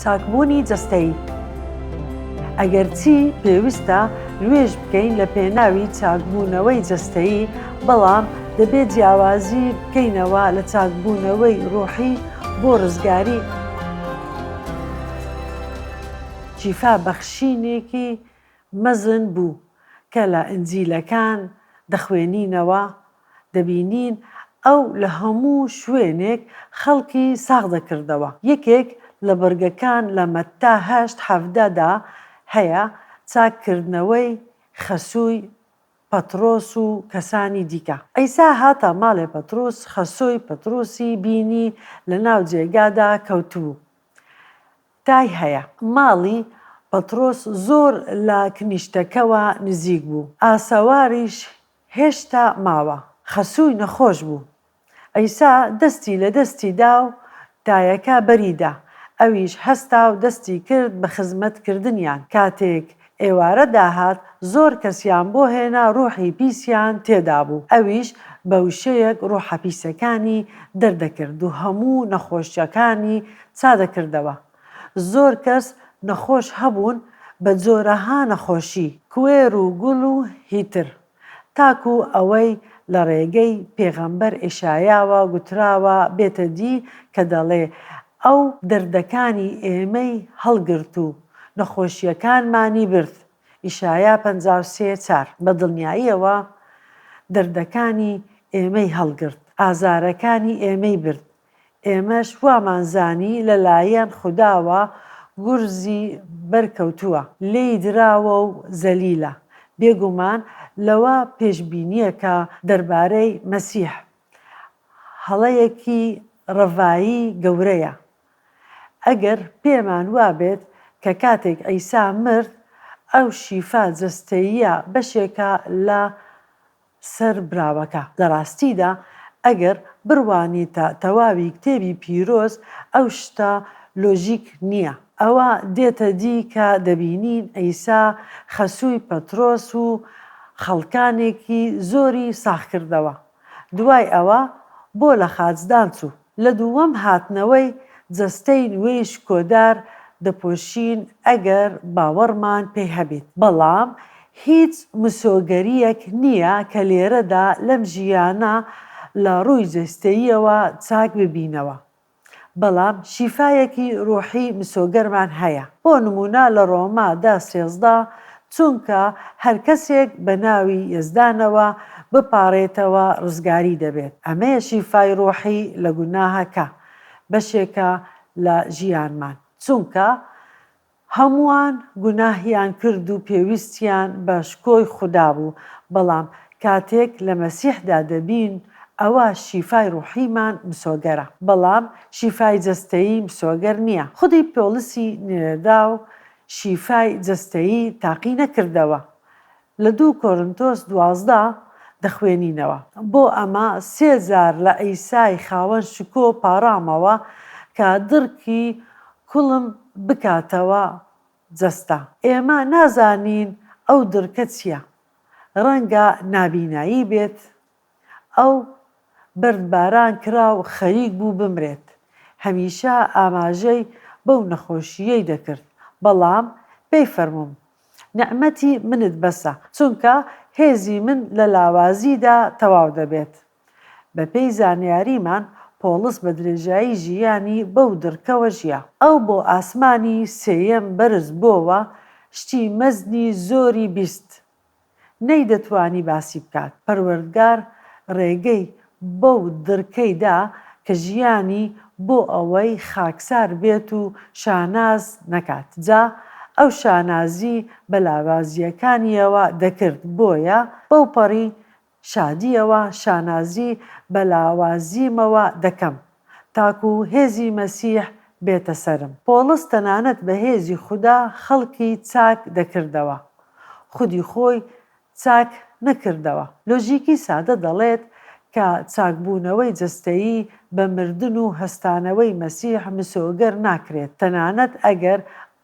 چاکبوونی جەستەیی. ئەگەرچی پێویستە نوێژ بکەین لە پێناوی چاکبوونەوەی جەستەیی، بەڵام دەبێت جیاوازی بکەینەوە لە چاکبوونەوەی ڕووحی بۆ ڕزگاری شیفا بەخشینێکی مەزن بوو کە لە ئنجیلەکان دەخوێنینەوە، دەبینین ئەو لە هەموو شوێنێک خەڵکی ساغ دەکردەوە. یەکێک لە بەرگەکان لە مەتتا 8:17 هەیە چاککردنەوەی خەسووی پەترۆس و کەسانی دیکە. ئەیسا هاتە ماڵێ پەترۆس، خەسۆی پەترۆسی بینی لە ناو جێگادا کەوتبوو. تای هەیە. ماڵی پەترۆس زۆر لە کنیشتەکەوە نزیک بوو. ئاسەواریش هێشتا ماوە. خەسووی نەخۆش بوو. ئەیسا دەستی لە دەستی دا و تایەکە بەریدا. ئەویش هەستا و دەستی کرد بە خزمەتکردنیان. کاتێک ئێوارە داهات زۆر کەسیان بۆ هێنا ڕوحی پیسیان تێدا بوو. ئەویش بە وشەیەک ڕوحە پیسەکانی دەردەکرد و هەموو نەخۆشیەکانی چادەکردەوە. زۆر کەس نەخۆش هەبوون بە جۆرەها نەخۆشی، کوێر و گوڵ و هیتر، تاکو ئەوەی لە ڕێگەی پێغەمبەر ئێشایاوە گوتراوە بێتە دی کە دەڵێ ئەو دەردەکانی ئێمەی هەڵگرت و نەخۆشیەکانمانی برد. ئیشایا 53:4. بە دڵنیاییەوە دەردەکانی ئێمەی هەڵگرت، ئازارەکانی ئێمەی برد. ئێمەش وامانزانی لەلایەن خودداوە گورزی بەرکەوتووە، لێی دراوە و زەلیلە. بێگومان لەوە پێشبینیەکە دەربارەی مەسیح هەڵەیەکی ڕەڤایی گەورەیە. ئەگەر پێمان وابێت کە کاتێک ئەیسا مرد ئەو شیفا جەستەییە بەشێکە لە سەر براوەکە. لە ڕاستیدا ئەگەر بڕوانیتە تەواوی کتێبی پیرۆز ئەو شتە لۆژیک نییە. ئەوە دێتە دی کە دەبینین ئەیسا خەسووی پەترۆس و خەڵکانێکی زۆری ساغ کردەوە. دوای ئەوە بۆ لە خاجدان چوو. لە دووەم هاتنەوەی جەستەی نوێی شکۆدار دەپۆشین ئەگەر باوەڕمان پێی هەبێت. بەڵام هیچ مسۆگەریەک نییە کە لێرەدا لەم ژیانە لە ڕووی جەستەییەوە چاک ببینەوە. بەڵام شیفایەکی ڕوحی مسۆگەرمان هەیە. بۆ نمونە لە ڕۆما 10:13 چونکە هەر کەسێک بە ناوی یەزدانەوە بپارێتەوە ڕزگاری دەبێت. ئەمەیە شیفای ڕوحی لە گوناهەکە بەشێکە لە ژیانمان. چونکە هەمووان گوناهیان کرد و پێویستیان بە شکۆی خوددا بوو. بەڵام کاتێک لە مەسیحدا دەبین ئەوە شیفای ڕوحیمان مسۆگەرە. بەڵام شیفای جەستەیی مسۆگەر نییە. خودی پۆلسی نوێدا و شیفای جەستەیی تاقی نەکردەوە. لە 2 کۆرنتۆس 12 دەخوێنینەوە. بۆ ئەمە 3 جار لە ئەیسای خاوەن شکۆ پاڕامەوە کە دڕکی کوڵم بکاتەوە جەستە. ئێمە نازانین ئەو دڕکە چییە. ڕەنگە نابینایی بێت، ئەو بەردباران کرا و خەریک بوو بمرێت. هەمیشە ئاماژەی بەو نەخۆشیەی دەکرد. بەڵام پێی فەرمووم نەعمەتی منت بەسە، چونکە هێزی من لە لاوازیدا تەواو دەبێت. بە پێی زانیاریمان پۆلس بە درێژایی ژیانی بەو دڕکەوە ژیا. ئەو بۆ ئاسمانی سێیەم بەرز بۆوە شتی مەزنی زۆری بیست. نەی دەتوانی باسی بکات. پەروەردگار ڕێگەی بەو دڕکەیدا کە ژیانی بۆ ئەوەی خاکسار بێت و شاناز نەکات. جا ئەو شانازی بە لاوازیەکانیەوە دەکرد. بۆیە بەو پەڕی شادیەوە شانازی بە لاوازیمەوە دەکەم تاکو هێزی مەسیح بێتە سەرم. پۆلس تەنانەت بە هێزی خوددا خەڵکی چاک دەکردەوە. خودی خۆی چاک نەکردەوە. لۆژیکی سادە دەڵێت کە چاکبوونەوەی جەستەیی بە مردن و هەستانەوەی مەسیح مسۆگەر ناکرێت، تەنانەت ئەگەر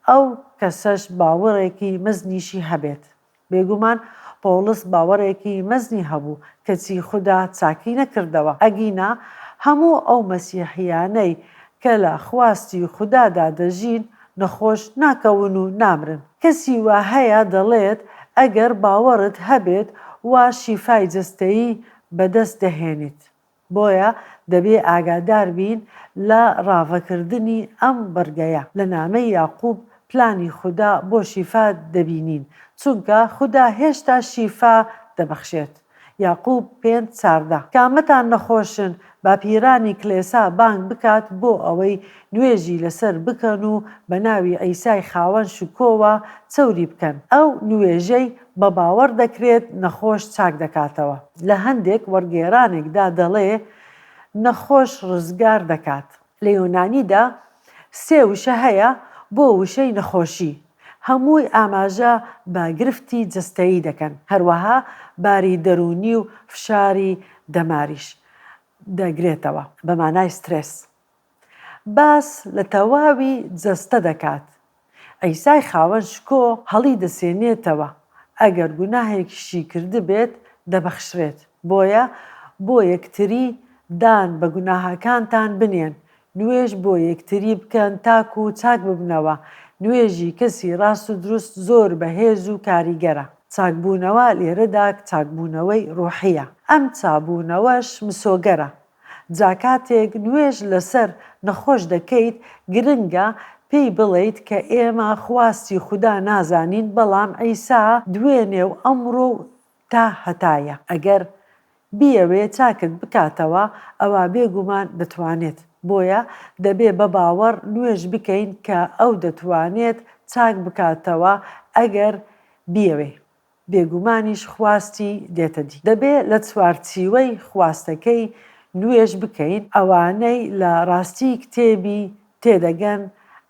ئەو کەسەش باوەڕێکی مەزنیشی هەبێت. بێگومان پۆلس باوەڕێکی مەزنی هەبوو کەچی خوددا چاکی نەکردەوە. ئەگینا هەموو ئەو مەسیحیانەی کە لە خواستی خوددادا دەژین نەخۆش ناکەون و نامرن. کەسی وا هەیە دەڵێت ئەگەر باوەڕت هەبێت وا شیفای جەستەیی بەدەست دەهێنیت. بۆیە دەبێ ئاگادار بین لە ڕاوەکردنی ئەم بەرگەیە. لە نامەی یاقوب پلانی خوددا بۆ شیفا دەبینین، چونکە خوددا هێشتا شیفا دەبەخشێت. یاقوب 5:14 کامەتان نەخۆشن با پیرانی کلێسا بانگ بکات بۆ ئەوەی نوێژی لەسەر بکەن و بە ناوی عیسای خاوەن شکۆوە چەوری بکەن. ئەو نوێژەی بە باوەڕ دەکرێت نەخۆش چاک دەکاتەوە. لە هەندێک وەرگێڕانێکدا دەڵێ نەخۆش ڕزگار دەکات. لە یۆنانیدا 3 وشە هەیە بۆ وشەی نەخۆشی. هەمووی ئاماژە بە گرفتی جەستەیی دەکەن. هەروەها باری دەرونی و فشاری دەماریش دەگرێتەوە بە مانای سترێس. باس لە تەواوی جەستە دەکات. عیسای خاوەن شکۆ هەڵی دەسێنێتەوە. ئەگەر گوناهێکیشی کردبێت دەبەخشرێت. بۆیە بۆ یەکتری دان بە گوناهەکانتان بنێن. نوێژ بۆ یەکتری بکەن تاکو و چاک ببنەوە. نوێژی کەسی ڕاست و دروست زۆر بەهێز و کاریگەرە. چاکبوونەوە لێرەدا چاکبوونەوەی ڕۆحیە. ئەم چابوونەوەش مسۆگەرە. جاکاتێک نوێژ لەسەر نەخۆش دەکەیت گرنگە پێی بڵێیت کە ئێمە خواستی خوددا نازانین، بەڵام عیسا دوێنێ و ئەمڕۆ تا هەتایە. ئەگەر بیەوێ چاکت بکاتەوە ئەوە بێگومان دەتوانێت. بۆیە دەبێ بە باوەڕ نوێژ بکەین کە ئەو دەتوانێت چاک بکاتەوە ئەگەر بیەوێ. بێگومانیش خواستی دێتە دی. دەبێ لە چوارچیوەی خواستەکەی نوێژ بکەین. ئەوانەی لە ڕاستی کتێبی تێدەگەن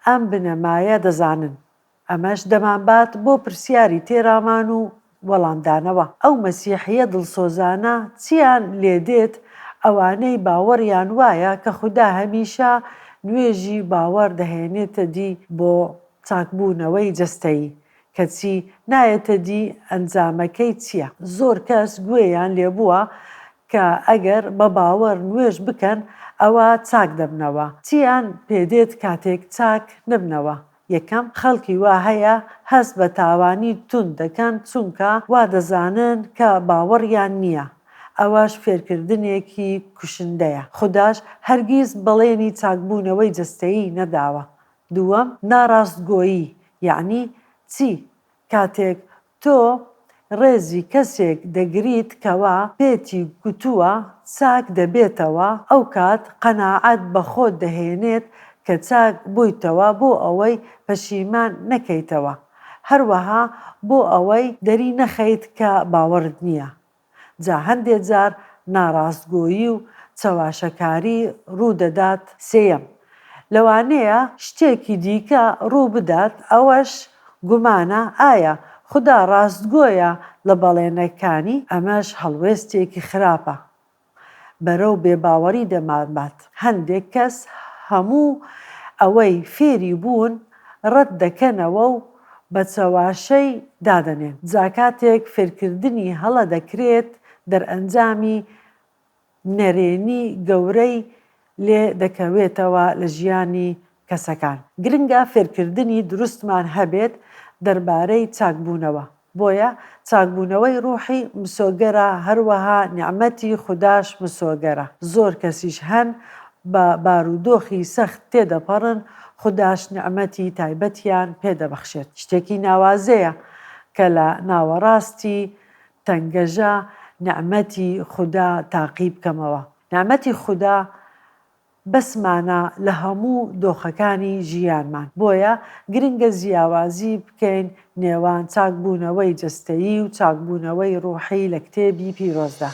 ئەم بنەمایە دەزانن. ئەمەش دەمانبات بۆ پرسیاری تێرامان و وەڵامدانەوە. ئەو مەسیحیە دڵسۆزانە چیان لێدێت ئەوانەی باوەڕیان وایە کە خوددا هەمیشە نوێژی باوەڕ دەهێنێتە دی بۆ چاکبوونەوەی جەستەیی، کەچی نایەتە دی ئەنجامەکەی چییە. زۆر کەس گوێیان لێبووە کە ئەگەر بە باوەڕ نوێژ بکەن ئەوە چاک دەبنەوە. چیان پێدێت کاتێک چاک نبنەوە؟ یەکەم، خەڵکی وا هەیە هەست بە تاوانی تون دەکەن چونکە وا دەزانن کە باوەڕیان نییە. ئەوەش فێرکردنێکی کوشندەیە. خودداش هەرگیز بەڵێنی چاکبوونەوەی جەستەیی نەداوە. دووەم، ناڕاستگۆیی. یعنی چی؟ کاتێک تۆ ڕێزی کەسێک دەگریت کەوا پێتی گوتووە چاک دەبێتەوە، ئەو کات قەناعەت بە خۆت دەهێنێت کە چاک بوویتەوە بۆ ئەوەی پەشیمان نەکەیتەوە، هەروەها بۆ ئەوەی دەری نەخەیت کە باوەڕت نییە. جا هەندێک جار ناڕاستگۆیی و چەواشەکاری ڕوودەدات. سێیەم، لەوانەیە شتێکی دیکە ڕوو بدات، ئەوەش گومانە ئایا خوددا ڕاستگۆیە لە بەڵێنەکانی. ئەمەش هەڵوێستێکی خراپە، بەرەو بێباوەڕی دەمانبات. هەندێک کەس هەموو ئەوەی فێری بوون ڕەت دەکەنەوە و بە چەواشەی دادەنێن. جاکاتێک فێرکردنی هەڵە دەکرێت دەرئەنجامی نەرێنی گەورەی لێ دەکەوێتەوە لە ژیانی کەسەکان. گرنگە فێرکردنی دروستمان هەبێت دەربارەی چاکبوونەوە. بۆیە چاکبوونەوەی ڕوحی مسۆگەرە، هەروەها نیعمەتی خودداش مسۆگەرە. زۆر کەسیش هەن بە بارودۆخی سەخت تێدەپەڕن، خودداش نیعمەتی تایبەتیان پێدەبەخشێت. شتێکی ناوازەیە کە لە ناوەڕاستی تەنگەژە نیعمەتی خوددا تاقی بکەمەوە. نیعمەتی خوددا بەسمانە لە هەموو دۆخەکانی ژیانمان. بۆیە گرنگە جیاوازی بکەین نێوان چاکبوونەوەی جەستەیی و چاکبوونەوەی ڕوحی لە کتێبی پیرۆزدا.